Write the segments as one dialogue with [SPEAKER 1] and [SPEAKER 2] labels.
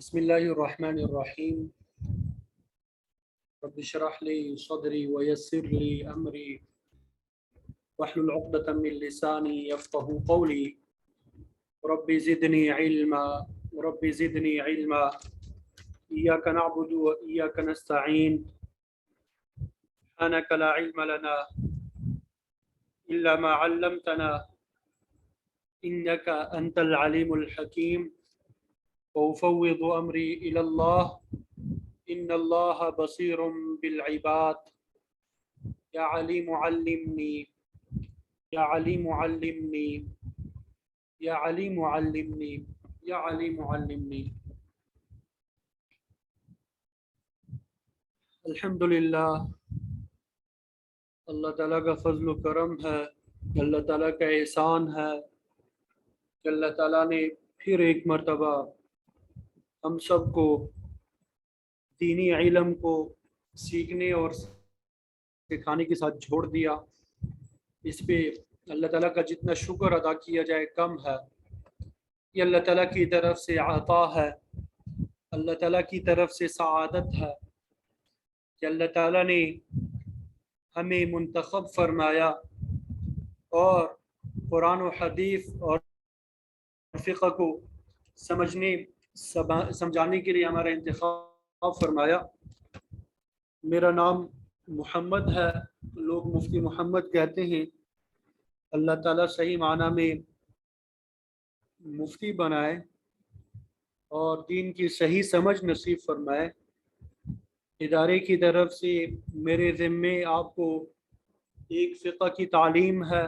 [SPEAKER 1] بسم الله الرحمن الرحيم رب اشرح لي صدري ويسر لي أمري واحلل عقدة من لساني يفقه قولي رب زدني علما إياك نعبد وإياك نستعين سبحانك لا علم لنا إلا ما علمتنا إنك أنت العليم الحكيم وأفوض أمري إلى الله إن الله بصير بالعباد يا عليم علمني يا عليم علمني يا عليم علمني يا عليم علمني الحمدللہ اللہ تعالیٰ کا فضل و کرم ہے، اللہ تعالیٰ کا احسان ہے کہ اللہ تعالیٰ نے پھر ایک مرتبہ ہم سب کو دینی علم کو سیکھنے اور سکھانے کے ساتھ چھوڑ دیا۔ اس پہ اللہ تعالیٰ کا جتنا شکر ادا کیا جائے کم ہے۔ یہ اللہ تعالیٰ کی طرف سے عطا ہے، اللہ تعالیٰ کی طرف سے سعادت ہے کہ اللہ تعالیٰ نے ہمیں منتخب فرمایا اور قرآن و حدیث اور فقہ کو سمجھانے کے لیے ہمارا انتخاب فرمایا۔ میرا نام محمد ہے، لوگ مفتی محمد کہتے ہیں۔ اللہ تعالیٰ صحیح معنی میں مفتی بنائے اور دین کی صحیح سمجھ نصیب فرمائے۔ ادارے کی طرف سے میرے ذمے آپ کو ایک فقہ کی تعلیم ہے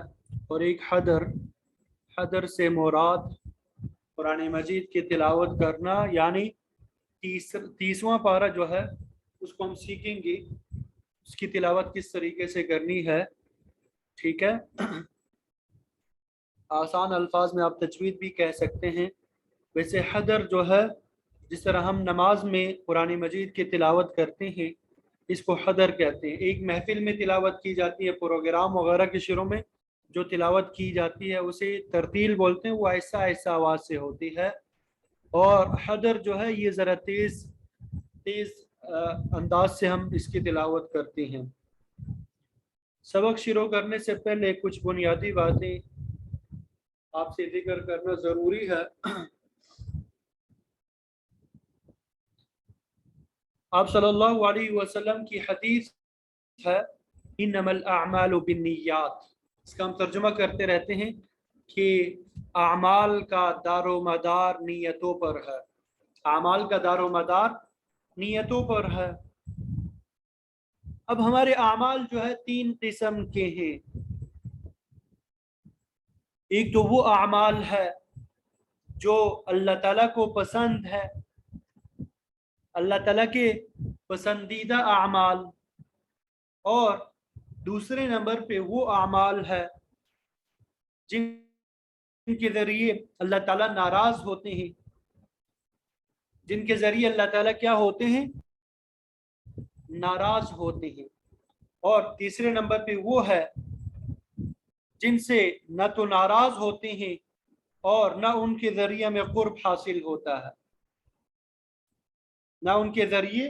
[SPEAKER 1] اور ایک حدر سے مراد قرآن مجید کی تلاوت کرنا، یعنی 30واں پارہ جو ہے اس کو ہم سیکھیں گے، اس کی تلاوت کس طریقے سے کرنی ہے، ٹھیک ہے؟ آسان الفاظ میں آپ تجوید بھی کہہ سکتے ہیں۔ ویسے حدر جو ہے، جس طرح ہم نماز میں قرآن مجید کی تلاوت کرتے ہیں، اس کو حدر کہتے ہیں۔ ایک محفل میں تلاوت کی جاتی ہے، پروگرام وغیرہ کے شروع میں جو تلاوت کی جاتی ہے اسے ترتیل بولتے ہیں، وہ ایسا آواز سے ہوتی ہے۔ اور حدر جو ہے یہ ذرا تیز انداز سے ہم اس کی تلاوت کرتے ہیں۔ سبق شروع کرنے سے پہلے کچھ بنیادی باتیں آپ سے ذکر کرنا ضروری ہے۔ آپ صلی اللہ علیہ وسلم کی حدیث ہے انما الاعمال بالنیات، اس کا ہم ترجمہ کرتے رہتے ہیں کہ اعمال کا دار و مدار نیتوں پر ہے، اعمال کا دار و مدار نیتوں پر ہے۔ اب ہمارے اعمال جو ہے 3 قسم کے ہیں۔ ایک تو وہ اعمال ہے جو اللہ تعالیٰ کو پسند ہے، اللہ تعالیٰ کے پسندیدہ اعمال، اور دوسرے نمبر پہ وہ اعمال ہے جن کے ذریعے اللہ تعالیٰ ناراض ہوتے ہیں، جن کے ذریعے اللہ تعالیٰ کیا ہوتے ہیں؟ ناراض ہوتے ہیں۔ اور تیسرے نمبر پہ وہ ہے جن سے نہ تو ناراض ہوتے ہیں اور نہ ان کے ذریعے میں قرب حاصل ہوتا ہے، نہ ان کے ذریعے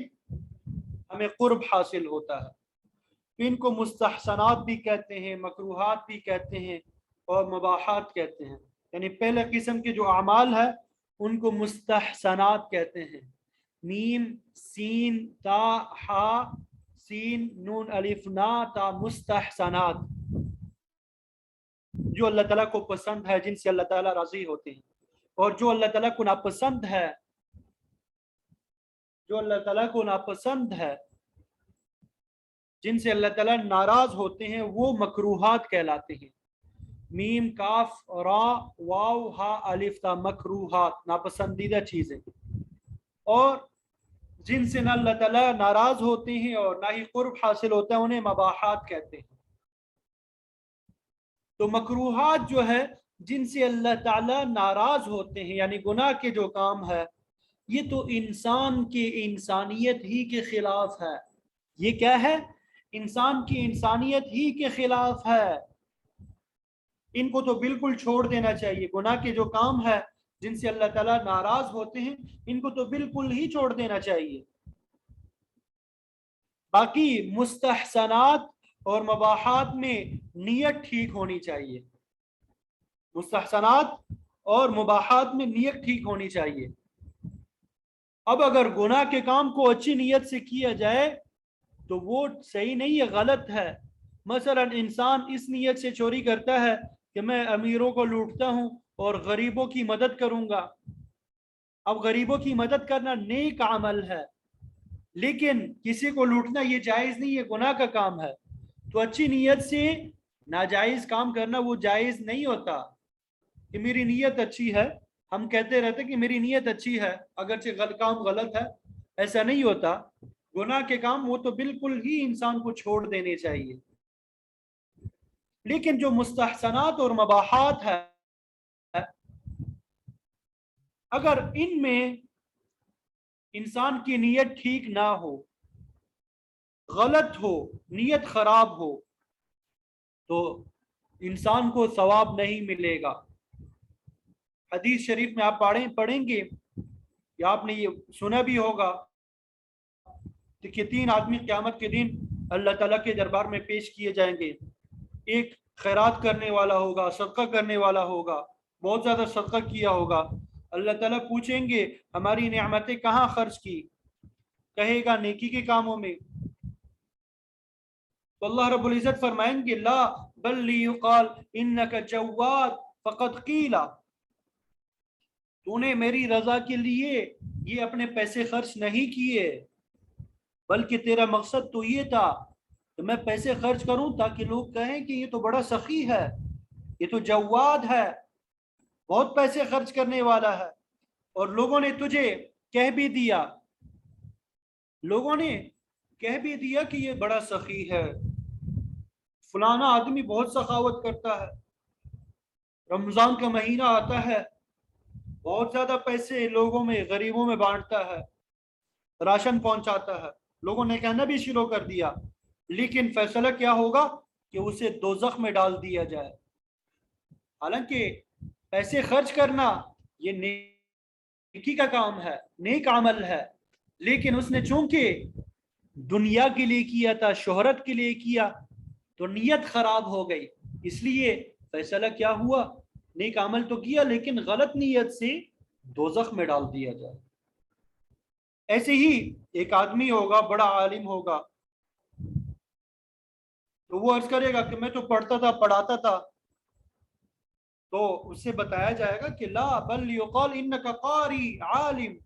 [SPEAKER 1] ہمیں قرب حاصل ہوتا ہے۔ ان کو مستحسنات بھی کہتے ہیں، مکروہات بھی کہتے ہیں اور مباحات کہتے ہیں۔ یعنی پہلے قسم کے جو اعمال ہے ان کو مستحسنات کہتے ہیں، میم سین تا ہا سین نون الف نا تا، مستحسنات، جو اللہ تعالیٰ کو پسند ہے، جن سے اللہ تعالیٰ راضی ہوتے ہیں۔ اور جو اللہ تعالیٰ کو ناپسند ہے، جن سے اللہ تعالیٰ ناراض ہوتے ہیں، وہ مکروہات کہلاتے ہیں۔ میم کاف را واو ہا الف تا، مکروہات، ناپسندیدہ چیزیں۔ اور جن سے نہ اللہ تعالیٰ ناراض ہوتے ہیں اور نہ ہی قرب حاصل ہوتا ہے، انہیں مباحات کہتے ہیں۔ تو مکروہات جو ہے جن سے اللہ تعالیٰ ناراض ہوتے ہیں، یعنی گناہ کے جو کام ہے، یہ تو انسان کی انسانیت ہی کے خلاف ہے۔ یہ کیا ہے؟ انسان کی انسانیت ہی کے خلاف ہے۔ ان کو تو بالکل چھوڑ دینا چاہیے۔ گناہ کے جو کام ہے جن سے اللہ تعالیٰ ناراض ہوتے ہیں، ان کو تو بالکل ہی چھوڑ دینا چاہیے۔ باقی مستحسنات اور مباحات میں نیت ٹھیک ہونی چاہیے، مستحسنات اور مباحات میں نیت ٹھیک ہونی چاہیے۔ اب اگر گناہ کے کام کو اچھی نیت سے کیا جائے تو وہ صحیح نہیں ہے، غلط ہے۔ مثلا انسان اس نیت سے چوری کرتا ہے کہ میں امیروں کو لوٹتا ہوں اور غریبوں کی مدد کروں گا۔ اب غریبوں کی مدد کرنا نیک عمل ہے، لیکن کسی کو لوٹنا یہ جائز نہیں ہے، گناہ کا کام ہے۔ تو اچھی نیت سے ناجائز کام کرنا وہ جائز نہیں ہوتا کہ میری نیت اچھی ہے۔ ہم کہتے رہتے کہ میری نیت اچھی ہے اگرچہ کام غلط ہے، ایسا نہیں ہوتا۔ گناہ کے کام وہ تو بالکل ہی انسان کو چھوڑ دینے چاہیے، لیکن جو مستحسنات اور مباحات ہے، اگر ان میں انسان کی نیت ٹھیک نہ ہو، غلط ہو، نیت خراب ہو، تو انسان کو ثواب نہیں ملے گا۔ حدیث شریف میں آپ پڑھیں گے یا آپ نے یہ سنا بھی ہوگا کہ 3 آدمی قیامت کے دن اللہ تعالیٰ کے دربار میں پیش کیے جائیں گے۔ ایک خیرات کرنے والا ہوگا، صدقہ کرنے والا ہوگا، بہت زیادہ صدقہ کیا ہوگا۔ اللہ تعالیٰ پوچھیں گے ہماری نعمتیں کہاں خرچ کی؟ کہے گا نیکی کے کاموں میں۔ تو اللہ رب العزت فرمائیں گے لا بل لیقال انک جواد فقد قیلا، تو نے میری رضا کے لیے یہ اپنے پیسے خرچ نہیں کیے، بلکہ تیرا مقصد تو یہ تھا کہ میں پیسے خرچ کروں تاکہ لوگ کہیں کہ یہ تو بڑا سخی ہے، یہ تو جواد ہے، بہت پیسے خرچ کرنے والا ہے۔ اور لوگوں نے تجھے کہہ بھی دیا، لوگوں نے کہہ بھی دیا کہ یہ بڑا سخی ہے، فلانا آدمی بہت سخاوت کرتا ہے، رمضان کا مہینہ آتا ہے بہت زیادہ پیسے لوگوں میں، غریبوں میں بانٹتا ہے، راشن پہنچاتا ہے۔ لوگوں نے کہنا بھی شروع کر دیا، لیکن فیصلہ کیا ہوگا کہ اسے دوزخ میں ڈال دیا جائے۔ حالانکہ پیسے خرچ کرنا یہ نیکی کا کام ہے، نیک عمل ہے، لیکن اس نے چونکہ دنیا کے لیے کیا تھا، شہرت کے لیے کیا، تو نیت خراب ہو گئی، اس لیے فیصلہ کیا ہوا، نیک عمل تو کیا لیکن غلط نیت سے دوزخ میں ڈال دیا جائے۔ ایسے ہی ایک آدمی ہوگا، بڑا عالم ہوگا، تو وہ عرض کرے گا کہ میں تو پڑھتا تھا، پڑھاتا تھا، تو اس سے بتایا جائے گا کہ لا بل یقال انک قاری عالم،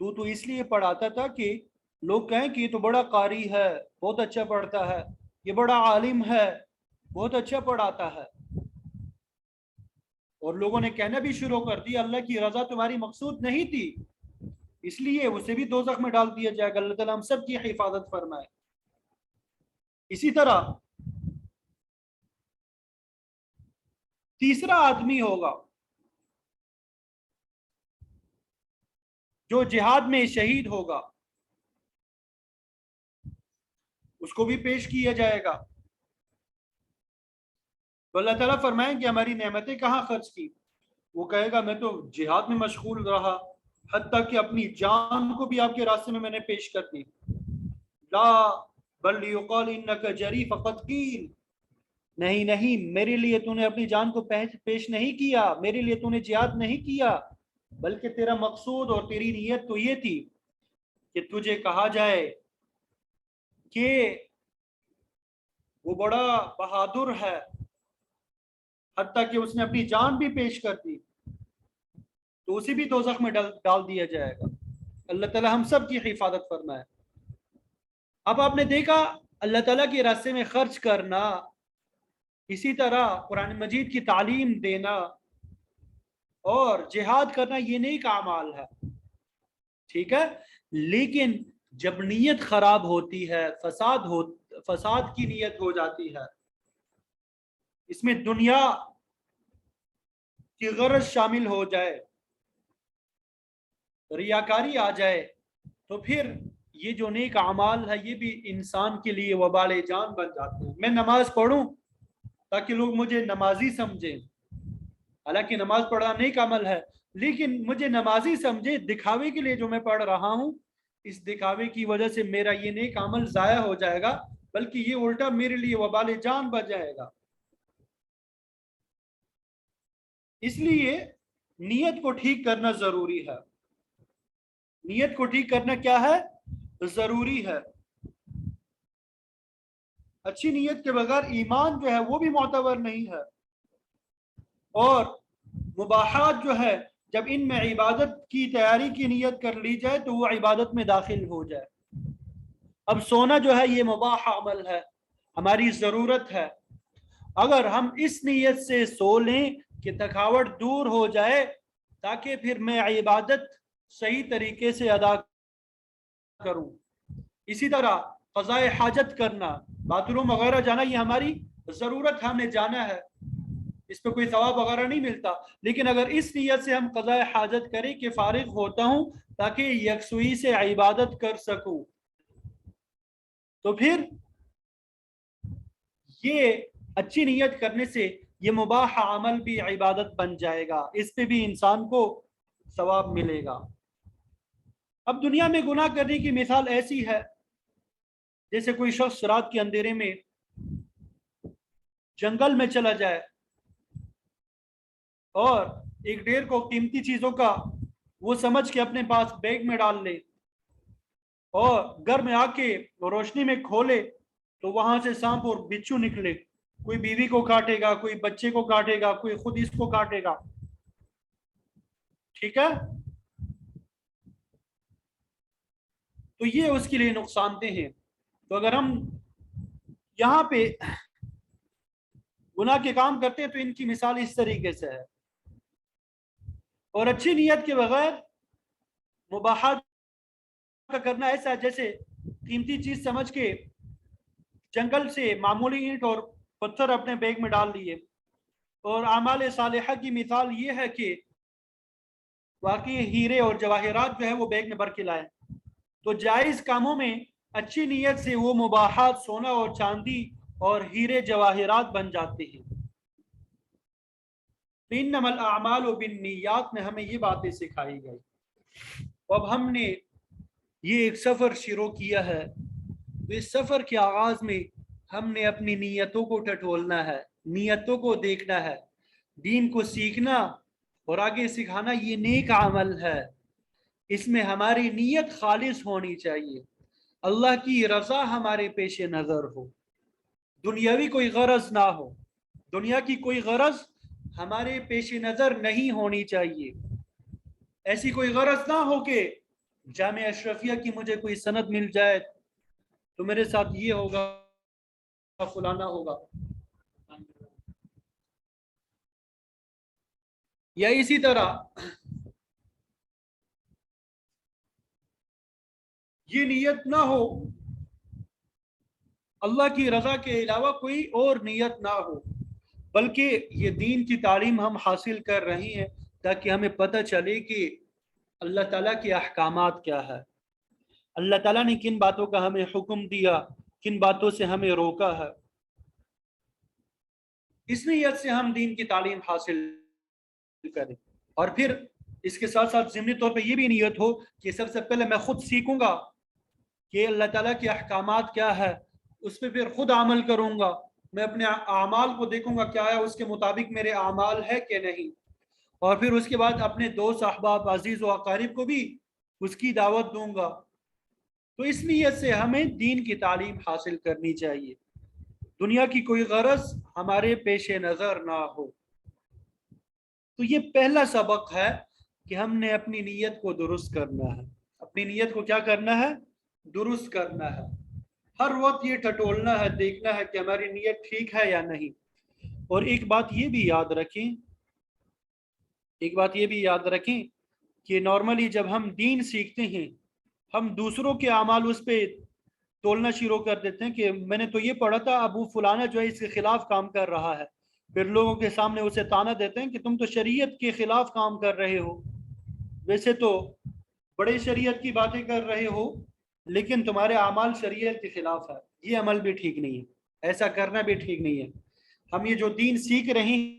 [SPEAKER 1] تو اس لیے پڑھاتا تھا کہ لوگ کہیں کہ یہ تو بڑا قاری ہے، بہت اچھا پڑھتا ہے، یہ بڑا عالم ہے، بہت اچھا پڑھاتا ہے۔ اور لوگوں نے کہنا بھی شروع کر دیا اللہ کی رضا تمہاری مقصود نہیں تھی، اس لیے اسے بھی دوزخ میں ڈال دیا جائے گا۔ اللہ تعالیٰ ہم سب کی حفاظت فرمائے۔ اسی طرح تیسرا آدمی ہوگا جو جہاد میں شہید ہوگا، اس کو بھی پیش کیا جائے گا۔ تو اللہ تعالیٰ فرمائیں کہ ہماری نعمتیں کہاں خرچ کی؟ وہ کہے گا میں تو جہاد میں مشغول رہا، حتیٰ کہ اپنی جان کو بھی آپ کے راستے میں نے پیش کر دی۔ لا بل یقال انک جری فقد قیل، نہیں میرے لیے تو نے اپنی جان کو پیش نہیں کیا، میرے لیے تو نے جہاد نہیں کیا، بلکہ تیرا مقصود اور تیری نیت تو یہ تھی کہ تجھے کہا جائے کہ وہ بڑا بہادر ہے، حتیٰ کہ اس نے اپنی جان بھی پیش کر دی، تو اسے بھی دوزخ میں ڈال دیا جائے گا۔ اللہ تعالیٰ ہم سب کی حفاظت فرمائے۔ اب آپ نے دیکھا اللہ تعالیٰ کے راستے میں خرچ کرنا، اسی طرح قرآن مجید کی تعلیم دینا اور جہاد کرنا یہ نیک اعمال ہے، ٹھیک ہے، لیکن جب نیت خراب ہوتی ہے، فساد کی نیت ہو جاتی ہے، اس میں دنیا کی غرض شامل ہو جائے، ریاکاری آ جائے، تو پھر یہ جو نیک اعمال ہے یہ بھی انسان کے لیے وبال جان بن جاتے ہیں۔ میں نماز پڑھوں تاکہ لوگ مجھے نمازی سمجھیں، حالانکہ نماز پڑھنا نیک عمل ہے، لیکن مجھے نمازی سمجھے دکھاوے کے لیے جو میں پڑھ رہا ہوں، اس دکھاوے کی وجہ سے میرا یہ نیک عمل ضائع ہو جائے گا، بلکہ یہ الٹا میرے لیے وبال جان بن جائے گا۔ اس لیے نیت کو ٹھیک کرنا ضروری ہے۔ نیت کو ٹھیک کرنا کیا ہے؟ ضروری ہے۔ اچھی نیت کے بغیر ایمان جو ہے وہ بھی معتبر نہیں ہے، اور مباحات جو ہے جب ان میں عبادت کی تیاری کی نیت کر لی جائے تو وہ عبادت میں داخل ہو جائے۔ اب سونا جو ہے یہ مباح عمل ہے، ہماری ضرورت ہے، اگر ہم اس نیت سے سو لیں کہ تھکاوٹ دور ہو جائے تاکہ پھر میں عبادت صحیح طریقے سے ادا کروں۔ اسی طرح قضاء حاجت کرنا، باتھ روم وغیرہ جانا، یہ ہماری ضرورت، ہم نے جانا ہے، اس پہ کوئی ثواب وغیرہ نہیں ملتا، لیکن اگر اس نیت سے ہم قضاء حاجت کریں کہ فارغ ہوتا ہوں تاکہ یکسوئی سے عبادت کر سکوں، تو پھر یہ اچھی نیت کرنے سے یہ مباح عمل بھی عبادت بن جائے گا، اس پہ بھی انسان کو ثواب ملے گا۔ اب دنیا میں گناہ کرنے کی مثال ایسی ہے جیسے کوئی شخص رات کے اندھیرے میں جنگل میں چلا جائے اور ایک ڈیر کو قیمتی چیزوں کا وہ سمجھ کے اپنے پاس بیگ میں ڈال لے، اور گھر میں آ کے روشنی میں کھولے تو وہاں سے سانپ اور بچھو نکلے، کوئی بیوی کو کاٹے گا، کوئی بچے کو کاٹے گا، کوئی خود اس کو کاٹے گا، ٹھیک ہے؟ تو یہ اس کے لیے نقصان دہ ہیں۔ تو اگر ہم یہاں پہ گناہ کے کام کرتے ہیں تو ان کی مثال اس طریقے سے ہے، اور اچھی نیت کے بغیر مباحات کا کرنا ایسا ہے جیسے قیمتی چیز سمجھ کے جنگل سے معمولی اینٹ اور پتھر اپنے بیگ میں ڈال لیے، اور اعمال صالحہ کی مثال یہ ہے کہ واقعی ہیرے اور جواہرات جو ہے وہ بیگ میں بھر کے لائے۔ تو جائز کاموں میں اچھی نیت سے وہ مباحات سونا اور چاندی اور ہیرے جواہرات بن جاتے ہیں۔ انما الاعمال بالنیات میں ہمیں یہ باتیں سکھائی گئی۔ اب ہم نے یہ ایک سفر شروع کیا ہے، تو اس سفر کے آغاز میں ہم نے اپنی نیتوں کو ٹٹولنا ہے، نیتوں کو دیکھنا ہے۔ دین کو سیکھنا اور آگے سکھانا یہ نیک عمل ہے، اس میں ہماری نیت خالص ہونی چاہیے، اللہ کی رضا ہمارے پیش نظر ہو، دنیاوی کوئی غرض نہ ہو، دنیا کی کوئی غرض ہمارے پیش نظر نہیں ہونی چاہیے۔ ایسی کوئی غرض نہ ہو کہ جامعہ اشرفیہ کی مجھے کوئی سند مل جائے تو میرے ساتھ یہ ہوگا فلانا ہوگا، یا اسی طرح یہ نیت نہ ہو، اللہ کی رضا کے علاوہ کوئی اور نیت نہ ہو، بلکہ یہ دین کی تعلیم ہم حاصل کر رہے ہیں تاکہ ہمیں پتہ چلے کہ اللہ تعالیٰ کے احکامات کیا ہے، اللہ تعالیٰ نے کن باتوں کا ہمیں حکم دیا، کن باتوں سے ہمیں روکا ہے۔ اس نیت سے ہم دین کی تعلیم حاصل کریں، اور پھر اس کے ساتھ ساتھ ضمنی طور پہ یہ بھی نیت ہو کہ سب سے پہلے میں خود سیکھوں گا کہ اللہ تعالیٰ کے احکامات کیا ہے، اس پہ پھر خود عمل کروں گا، میں اپنے اعمال کو دیکھوں گا کیا ہے اس کے مطابق میرے اعمال ہے کہ نہیں، اور پھر اس کے بعد اپنے دوست احباب عزیز و اقارب کو بھی اس کی دعوت دوں گا۔ تو اس نیت سے ہمیں دین کی تعلیم حاصل کرنی چاہیے، دنیا کی کوئی غرض ہمارے پیش نظر نہ ہو۔ تو یہ پہلا سبق ہے کہ ہم نے اپنی نیت کو درست کرنا ہے، اپنی نیت کو کیا کرنا ہے؟ درست کرنا ہے، ہر وقت یہ ٹٹولنا ہے، دیکھنا ہے کہ ہماری نیت ٹھیک ہے یا نہیں۔ اور ایک بات یہ بھی یاد رکھیں کہ نارملی جب ہم دین سیکھتے ہیں ہم دوسروں کے اعمال اس پہ تولنا شروع کر دیتے ہیں کہ میں نے تو یہ پڑھا تھا ابو فلانا جو ہے اس کے خلاف کام کر رہا ہے، پھر لوگوں کے سامنے اسے طعنہ دیتے ہیں کہ تم تو شریعت کے خلاف کام کر رہے ہو، ویسے تو بڑے شریعت کی باتیں کر رہے ہو لیکن تمہارے اعمال شریعت کے خلاف ہے۔ یہ عمل بھی ٹھیک نہیں ہے، ایسا کرنا بھی ٹھیک نہیں ہے۔ ہم یہ جو دین سیکھ رہے ہیں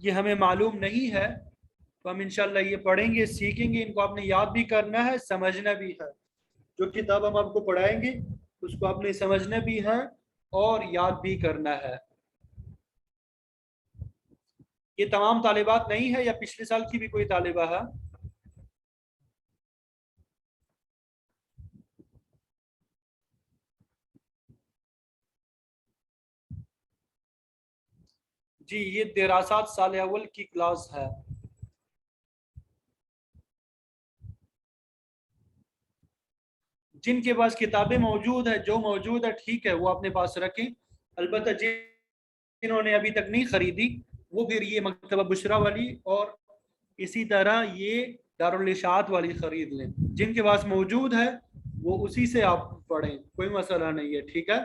[SPEAKER 1] یہ ہمیں معلوم نہیں ہے، تو ہم انشاءاللہ یہ پڑھیں گے، سیکھیں گے، ان کو آپ نے یاد بھی کرنا ہے، سمجھنا بھی ہے۔ جو کتاب ہم آپ کو پڑھائیں گے اس کو آپ نے سمجھنا بھی ہے اور یاد بھی کرنا ہے۔ یہ تمام طالبات نہیں ہے یا پچھلے سال کی بھی کوئی طالبہ ہے؟ جی یہ دراسات سال اول کی کلاس ہے۔ جن کے پاس کتابیں موجود ہے، جو موجود ہے ٹھیک ہے، وہ اپنے پاس رکھیں، البتہ جنہوں نے ابھی تک نہیں خریدی وہ پھر یہ مکتبہ بشرا والی اور اسی طرح یہ دارالاشاعت والی خرید لیں۔ جن کے پاس موجود ہے وہ اسی سے آپ پڑھیں، کوئی مسئلہ نہیں ہے، ٹھیک ہے۔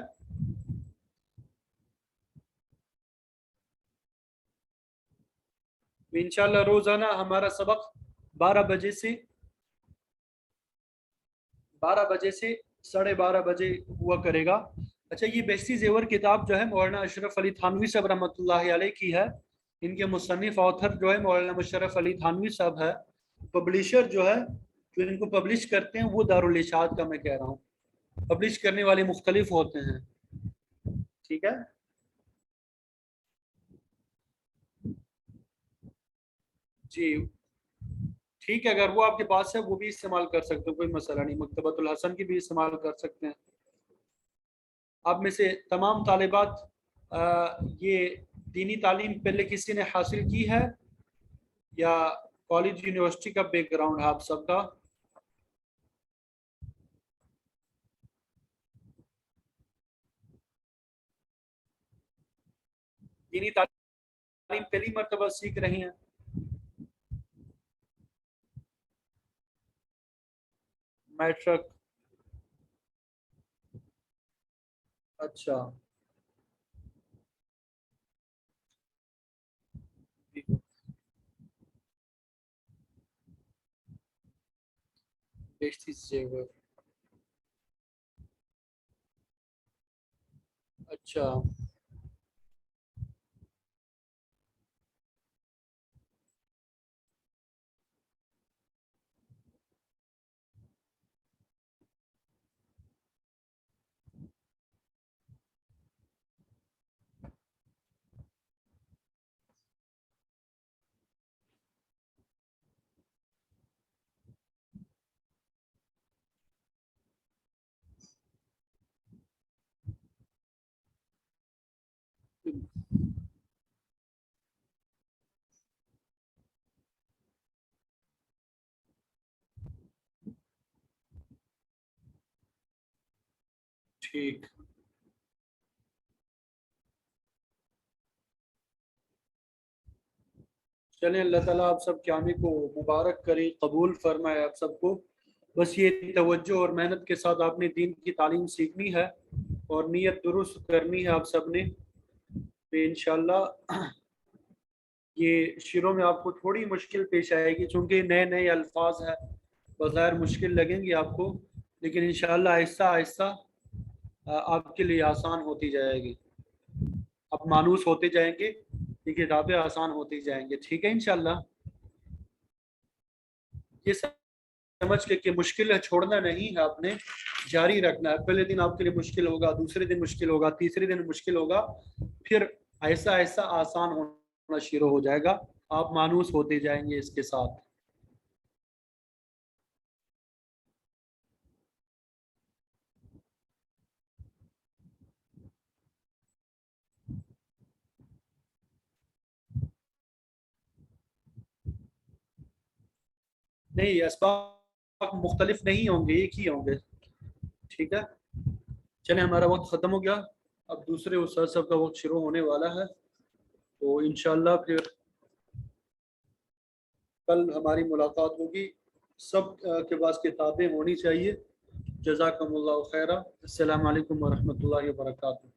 [SPEAKER 1] انشاءاللہ روزانہ ہمارا سبق 12 بجے سے 12:30 بجے ہوا کرے گا۔ اچھا، یہ بہشتی زیور کتاب جو ہے مولانا اشرف علی تھانوی صاحب رحمۃ اللہ علیہ کی ہے۔ ان کے مصنف آتھر جو ہے مولانا مشرف علی تھانوی صاحب ہے۔ پبلشر جو ہے جو ان کو پبلش کرتے ہیں وہ دارالاشاعت کا میں کہہ رہا ہوں، پبلش کرنے والے مختلف ہوتے ہیں، ٹھیک ہے۔ جی ٹھیک ہے، اگر وہ آپ کے پاس ہے وہ بھی استعمال کر سکتے ہو، کوئی مسئلہ نہیں، مکتبۃ الحسن کی بھی استعمال کر سکتے ہیں۔ آپ میں سے تمام طالبات یہ دینی تعلیم پہلے کسی نے حاصل کی ہے یا کالج یونیورسٹی کا بیک گراؤنڈ ہے آپ سب کا؟ دینی تعلیم پہلی مرتبہ سیکھ رہی ہیں؟ میٹرک، اچھا، بہشتی زیور، اچھا ٹھیک، چلیں اللہ تعالیٰ آپ سب قیامی کو مبارک کرے، قبول فرمائے آپ سب کو۔ بس یہ توجہ اور محنت کے ساتھ آپ نے دین کی تعلیم سیکھنی ہے اور نیت درست کرنی ہے آپ سب نے، تو انشاءاللہ یہ شروع میں آپ کو تھوڑی مشکل پیش آئے گی چونکہ نئے نئے الفاظ ہیں، بظاہر مشکل لگیں گی آپ کو، لیکن انشاءاللہ آہستہ آہستہ آپ کے لیے آسان ہوتی جائے گی، آپ مانوس ہوتے جائیں گے، یہ کتابیں آسان ہوتی جائیں گے، ٹھیک ہے انشاءاللہ۔ یہ سمجھ کے کہ مشکل ہے چھوڑنا نہیں ہے، آپ نے جاری رکھنا ہے۔ پہلے دن آپ کے لیے مشکل ہوگا، دوسرے دن مشکل ہوگا، تیسرے دن مشکل ہوگا، پھر ایسا ایسا آسان ہونا شروع ہو جائے گا، آپ مانوس ہوتے جائیں گے اس کے ساتھ۔ نہیں، اسباق مختلف نہیں ہوں گے، ایک ہی ہوں گے، ٹھیک ہے۔ چلیں ہمارا وقت ختم ہو گیا، اب دوسرے استاد صاحب کا وقت شروع ہونے والا ہے، تو انشاءاللہ پھر کل ہماری ملاقات ہوگی۔ سب کے پاس کتابیں ہونی چاہیے۔ جزاکم اللہ خیرہ، السلام علیکم ورحمۃ اللہ وبرکاتہ۔